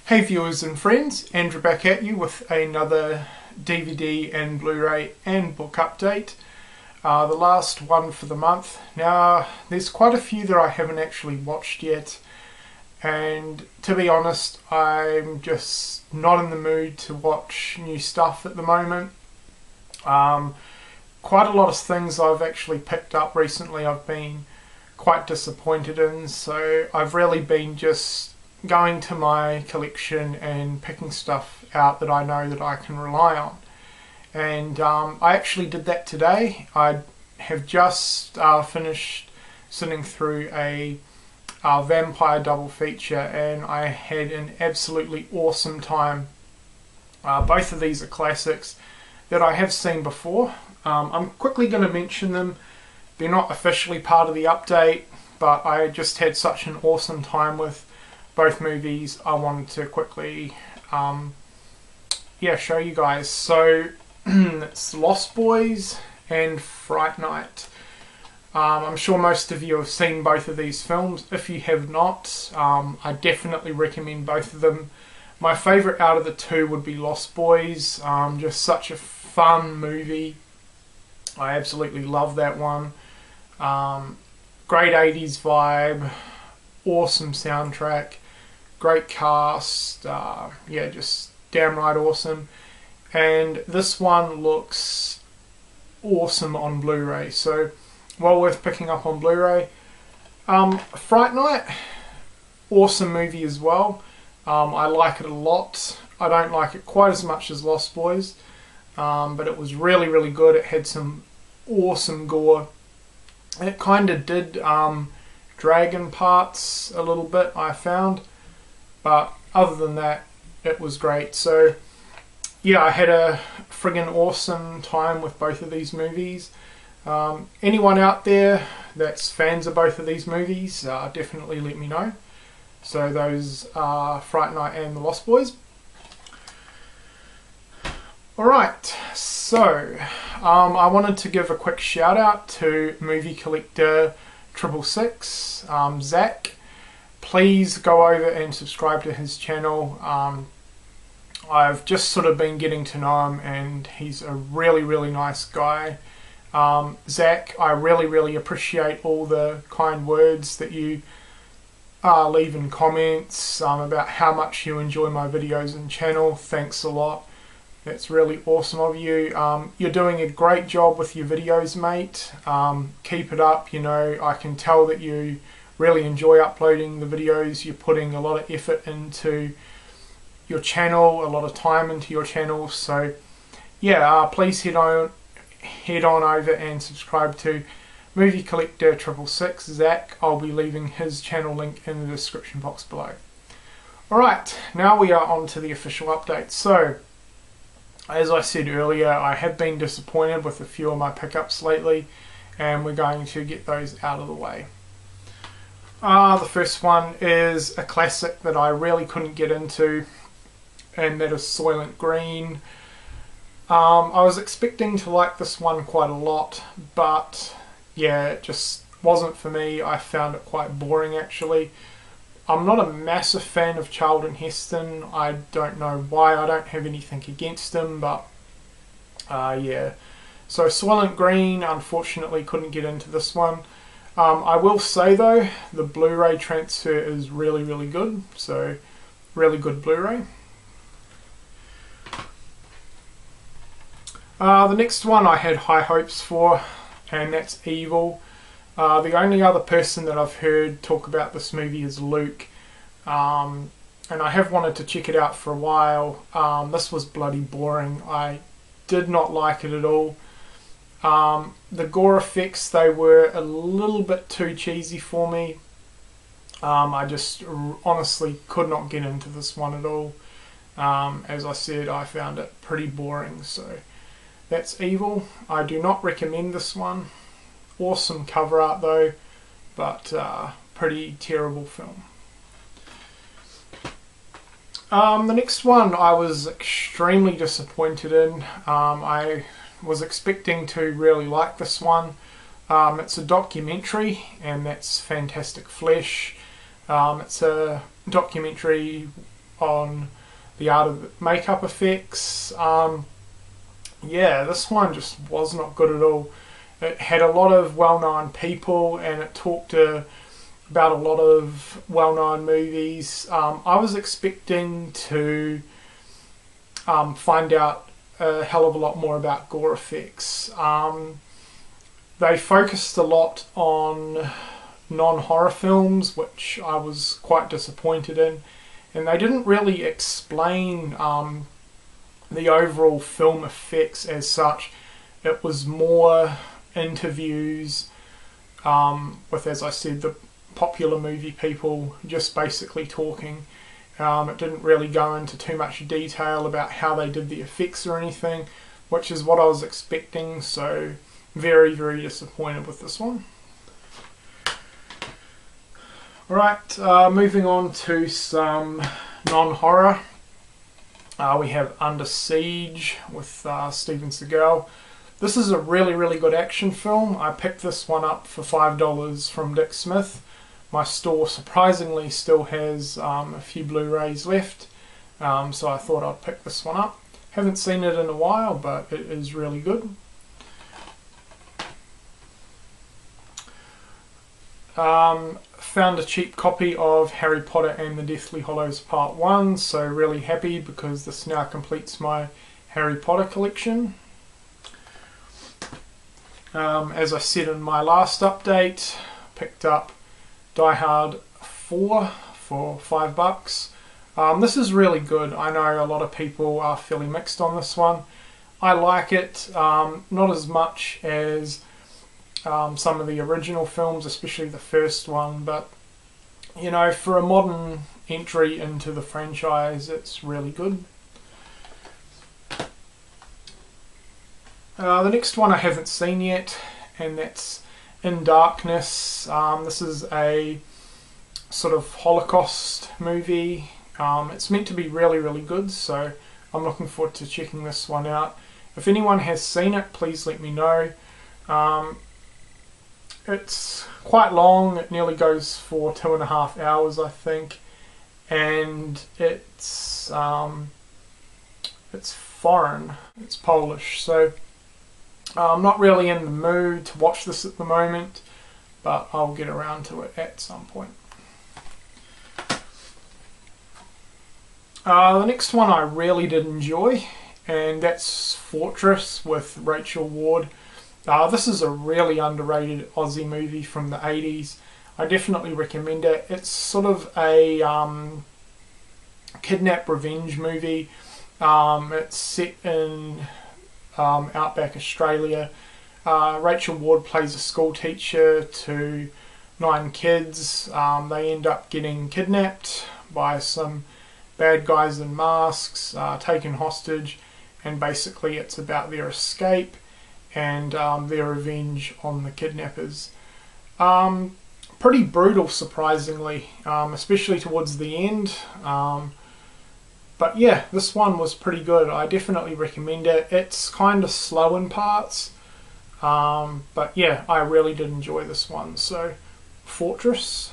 Hey viewers and friends, Andrew back at you with another DVD and Blu-ray and book update. The last one for the month. Now, there's quite a few that I haven't actually watched yet, and to be honest, I'm just not in the mood to watch new stuff at the moment. Quite a lot of things I've actually picked up recently I've been quite disappointed in, so I've really been just going to my collection and picking stuff out that I know that I can rely on. And I actually did that today. I have just finished sitting through a vampire double feature, and I had an absolutely awesome time. Both of these are classics that I have seen before. I'm quickly going to mention them. They're not officially part of the update, but I just had such an awesome time with both movies. I wanted to quickly show you guys. So it's Lost Boys and Fright Night. I'm sure most of you have seen both of these films. If you have not, I definitely recommend both of them. My favourite out of the two would be Lost Boys. Just such a fun movie. I absolutely love that one. Great 80s vibe, awesome soundtrack, great cast, just downright awesome. And this one looks awesome on Blu-ray, so well worth picking up on Blu-ray. Fright Night, awesome movie as well. I like it a lot. I don't like it quite as much as Lost Boys, but it was really, really good. It had some awesome gore. It kind of did drag in parts a little bit, I found, but other than that, it was great. So yeah, I had a friggin' awesome time with both of these movies. Anyone out there that's fans of both of these movies, definitely let me know. So those are Fright Night and The Lost Boys. Alright, so I wanted to give a quick shout out to movie collector 666, Zach. Please go over and subscribe to his channel. I've just sort of been getting to know him, and he's a really, really nice guy. Zach, I really, really appreciate all the kind words that you leave in comments about how much you enjoy my videos and channel. Thanks a lot. That's really awesome of you. You're doing a great job with your videos, mate. Keep it up. You know, I can tell that you really enjoy uploading the videos. You're putting a lot of effort into your channel, a lot of time into your channel. So yeah, please head on over and subscribe to Movie Collector 666, Zach. I'll be leaving his channel link in the description box below. Alright, now we are on to the official update. So as I said earlier, I have been disappointed with a few of my pickups lately, and we're going to get those out of the way. The first one is a classic that I really couldn't get into, and that is Soylent Green. I was expecting to like this one quite a lot, but yeah, it just wasn't for me. I found it quite boring, actually. I'm not a massive fan of Charlton Heston. I don't know why. I don't have anything against him, but yeah. So Soylent Green, unfortunately, couldn't get into this one. I will say though, the Blu-ray transfer is really, really good. So really good Blu-ray. The next one I had high hopes for, and that's Evil. The only other person that I've heard talk about this movie is Luke, and I have wanted to check it out for a while. This was bloody boring. I did not like it at all. The gore effects, they were a little bit too cheesy for me. I just honestly could not get into this one at all. As I said, I found it pretty boring. So that's Evil. I do not recommend this one. Awesome cover art though, but pretty terrible film. The next one I was extremely disappointed in. I was expecting to really like this one. It's a documentary, and that's Fantastic Flesh. It's a documentary on the art of the makeup effects. Yeah, this one just was not good at all. It had a lot of well-known people, and it talked about a lot of well-known movies. I was expecting to find out a hell of a lot more about gore effects. They focused a lot on non-horror films, which I was quite disappointed in, and they didn't really explain the overall film effects as such. It was more interviews with, as I said, the popular movie people just basically talking. It didn't really go into too much detail about how they did the effects or anything, which is what I was expecting, so very, very disappointed with this one. Alright, moving on to some non-horror. We have Under Siege with Steven Seagal. This is a really, really good action film. I picked this one up for $5 from Dick Smith. My store surprisingly still has a few Blu-rays left, so I thought I'd pick this one up. Haven't seen it in a while, but it is really good. Found a cheap copy of Harry Potter and the Deathly Hallows Part 1, so really happy because this now completes my Harry Potter collection. As I said in my last update, picked up Die Hard 4 for $5. This is really good. I know a lot of people are fairly mixed on this one. I like it, not as much as some of the original films, especially the first one, but you know, for a modern entry into the franchise, it's really good. The next one I haven't seen yet, and that's In Darkness. This is a sort of Holocaust movie. It's meant to be really, really good, so I'm looking forward to checking this one out. If anyone has seen it, please let me know. It's quite long. It nearly goes for 2.5 hours, I think, and it's foreign. It's Polish, so I'm not really in the mood to watch this at the moment, but I'll get around to it at some point. The next one I really did enjoy, and that's Fortress with Rachel Ward. This is a really underrated Aussie movie from the 80s. I definitely recommend it. It's sort of a kidnap revenge movie. It's set in outback Australia. Rachel Ward plays a school teacher to 9 kids. They end up getting kidnapped by some bad guys in masks, taken hostage, and basically it's about their escape and their revenge on the kidnappers. Pretty brutal, surprisingly, especially towards the end. But yeah, this one was pretty good. I definitely recommend it. It's kind of slow in parts, but yeah, I really did enjoy this one. So, Fortress.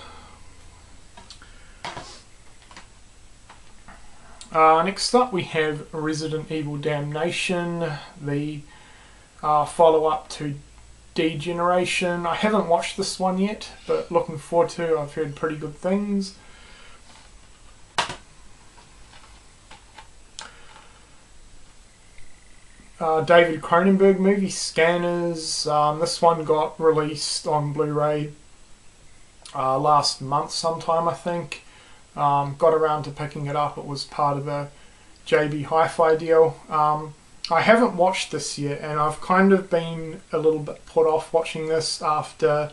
Next up we have Resident Evil Damnation, the follow-up to Degeneration. I haven't watched this one yet, but looking forward to. I've heard pretty good things. David Cronenberg movie, Scanners. This one got released on Blu-ray last month sometime, I think. Got around to picking it up. It was part of a JB Hi-Fi deal. I haven't watched this yet, and I've kind of been a little bit put off watching this after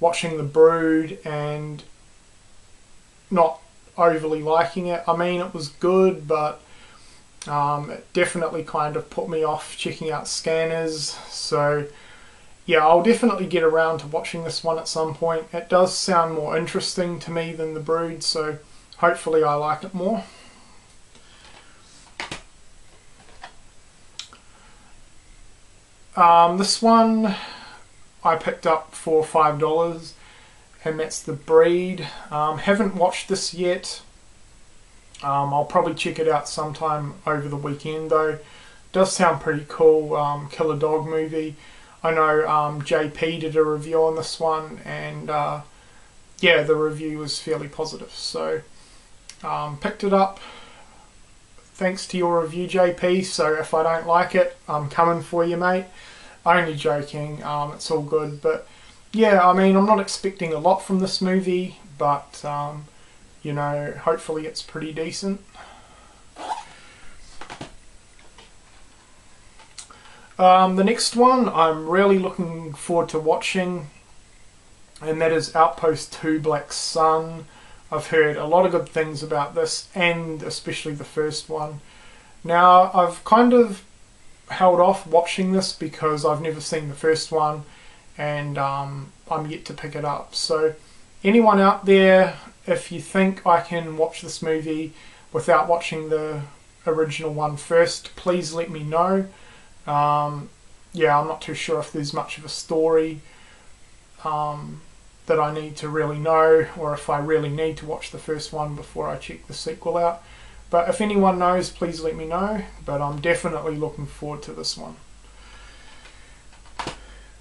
watching The Brood and not overly liking it. I mean, it was good, but it definitely kind of put me off checking out Scanners. So yeah, I'll definitely get around to watching this one at some point. It does sound more interesting to me than The Brood, so hopefully I like it more. This one I picked up for $5, and that's The Breed. Haven't watched this yet. I'll probably check it out sometime over the weekend though. Does sound pretty cool. Killer Dog movie. I know JP did a review on this one, and yeah, the review was fairly positive. So picked it up thanks to your review, JP. So if I don't like it, I'm coming for you, mate. Only joking. It's all good. But yeah, I mean, I'm not expecting a lot from this movie, but you know, hopefully it's pretty decent. The next one I'm really looking forward to watching, and that is Outpost 2 Black Sun. I've heard a lot of good things about this, and especially the first one. Now, I've kind of held off watching this because I've never seen the first one, and I'm yet to pick it up. So anyone out there, if you think I can watch this movie without watching the original one first, please let me know. Yeah, I'm not too sure if there's much of a story that I need to really know, or if I really need to watch the first one before I check the sequel out. But if anyone knows, please let me know. But I'm definitely looking forward to this one.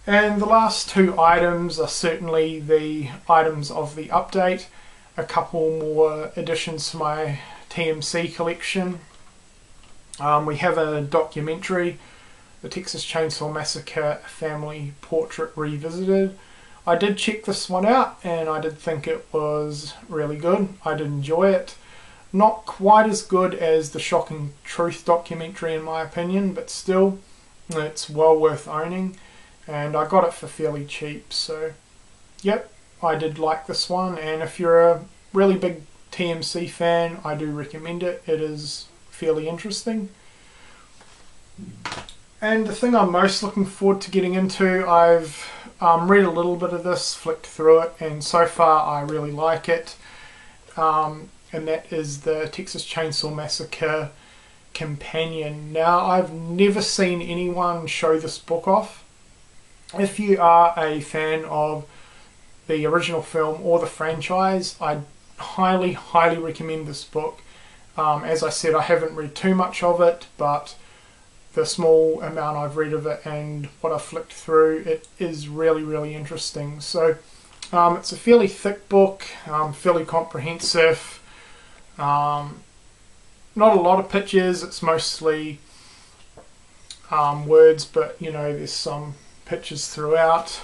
And the last two items are certainly the items of the update. A couple more additions to my TMC collection. We have a documentary, The Texas Chainsaw Massacre Family Portrait Revisited. I did check this one out, and I did think it was really good. I did enjoy it. Not quite as good as the Shocking Truth documentary in my opinion, but still, it's well worth owning. And I got it for fairly cheap, so yep, I did like this one. And if you're a really big TMC fan, I do recommend it. It is fairly interesting. And the thing I'm most looking forward to getting into, I've read a little bit of this, flicked through it, and so far I really like it. And that is the Texas Chainsaw Massacre Companion. Now, I've never seen anyone show this book off. If you are a fan of the original film or the franchise, I highly, highly recommend this book. As I said, I haven't read too much of it, but the small amount I've read of it and what I've flicked through, it is really, really interesting. So it's a fairly thick book, fairly comprehensive. Not a lot of pictures, it's mostly words, but you know, there's some pictures throughout.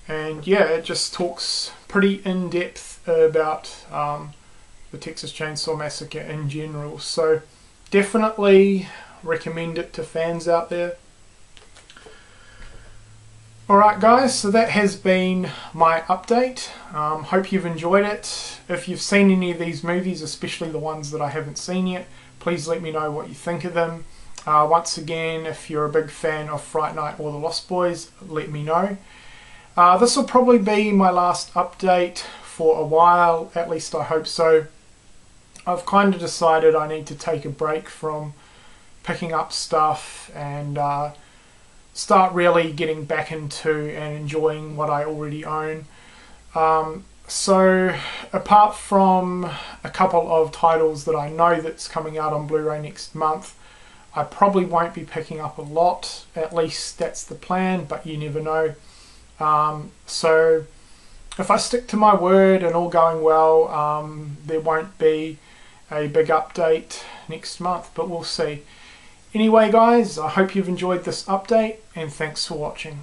And yeah, it just talks pretty in depth about the Texas Chainsaw Massacre in general. So definitely recommend it to fans out there. Alright guys, so that has been my update. Hope you've enjoyed it. If you've seen any of these movies, especially the ones that I haven't seen yet, please let me know what you think of them. Once again, if you're a big fan of Fright Night or The Lost Boys, let me know. This will probably be my last update for a while, at least I hope so. I've kind of decided I need to take a break from picking up stuff and start really getting back into and enjoying what I already own. So apart from a couple of titles that I know that's coming out on Blu-ray next month, I probably won't be picking up a lot. At least that's the plan, but you never know. So if I stick to my word and all going well, there won't be a big update next month, but we'll see. Anyway guys, I hope you've enjoyed this update, and thanks for watching.